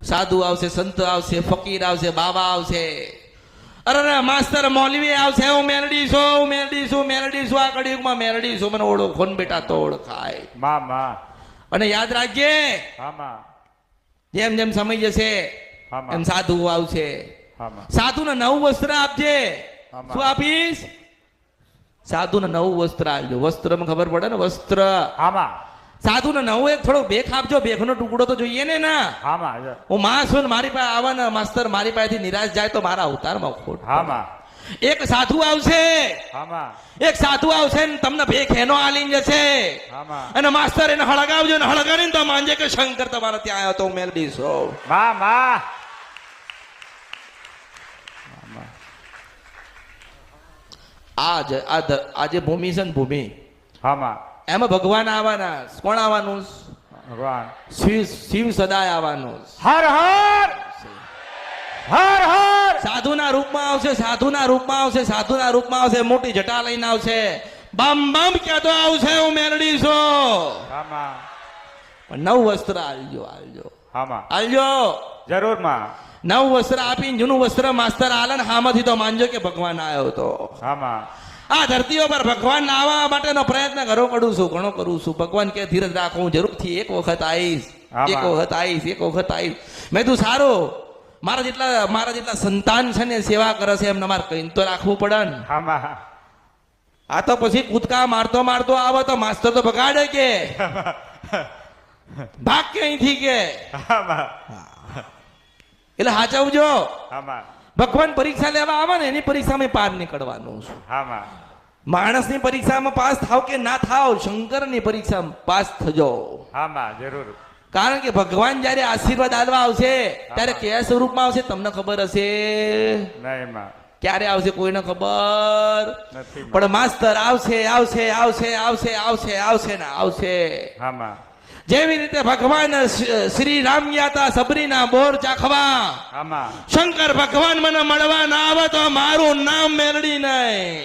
સાધુ આવશે, સંત આવશે, ફકીર આવશે, બાબા આવશે. અરે માસ્તર મૌલવી આવશે. હું મેલડી છું, હું મેલડી છું, મેલડી છું. આ કળિયુગમાં મેલડી છું. મને ઓળખો ને બેટા તો ઓળખાય. માં અને યાદ રાખજે, માં જેમ જેમ સમય જશે એમ સાધુ આવશે. સાધુને નવું વસ્ત્ર આપજે. શું આપીશ? સાધુને નવું વસ્ત્ર આપજો. વસ્ત્રમાં ખબર પડે ને, વસ્ત્ર. સાધુને નવું એક થોડો ભેખ આપજો. ભેખનો ટુકડો તો જોઈએ ને ના. હું માં છું ને મારી પાસે આવે ને માસ્તર મારી પાસેથી નિરાશ જાય તો મારા અવતારમાં ખોટ. એક સાધુ આવશે, એક સાધુ આવશે ને તમને ભેખ એનો આલીન જશે. અને માસ્તર એને હળગાવજો ને હળગાવીને તો માનજે કે શંકર તમારા ત્યાં આવ્યો તો હું મેલડી છું. આજે ભૂમિ છે ને ભૂમિ, એમાં ભગવાન આવવાના. કોણ આવવાનું? શિવ સદાય આવવાનું. હર હર હર હર. સાધુના રૂપમાં આવશે, સાધુના રૂપમાં આવશે, સાધુના રૂપમાં આવશે. મોટી જટા લઈને આવશે. બમ બમ ક્યાં તો આવશે હું મેલડી છું. નવું વસ્ત્ર આલજો, આલજો, આલજો જરૂર માં. નવું વસ્ત્ર આપીને જૂનું વસ્ત્ર માસ્તર આલન હામાંથી તો માનજો કે ભગવાન આવ્યો તો. આ ધરતીઓ પર ભગવાન આવવા માટેનો પ્રયત્ન કરું છું, ઘણો કરું છું. ભગવાન કે ધીરજ રાખો, હું જરૂરથી એક વખત આવીશ, એક વખત આવીશ, એક વખત આવીશ. મેં તું સારું, મારા જેટલા સંતાન છે ને સેવા કરે છે એમને મારે કઈ તો રાખવું પડે ને. આ તો પછી કૂદકા મારતો મારતો આવે તો માસ્તર તો બગાડે કે ભાગ કે અહીંથી કે. એટલે હાચવજો. ભગવાન પરીક્ષા લેવા આવે ને એની પરીક્ષામાં પાર નીકળવાનું છે. માણસની પરીક્ષામાં પાસ થાવ કે ના થાવ, શંકરની પરીક્ષામાં પાસ થજો. જરૂર. કારણ કે ભગવાન જયારે આશીર્વાદ આલવા આવશે ત્યારે કયા સ્વરૂપમાં આવશે તમને ખબર હશે? ક્યારે આવશે કોઈને ખબર નથી, પણ માસ્તર આવશે, આવશે, આવશે, આવશે, આવશે, આવશે ને આવશે. જેવી રીતે ભગવાન શ્રી રામ ગયા હતા સબરીના બોર ચાખવા. શંકર ભગવાન મને મળવા ના આવે તો મારું નામ મેલડી નહીં.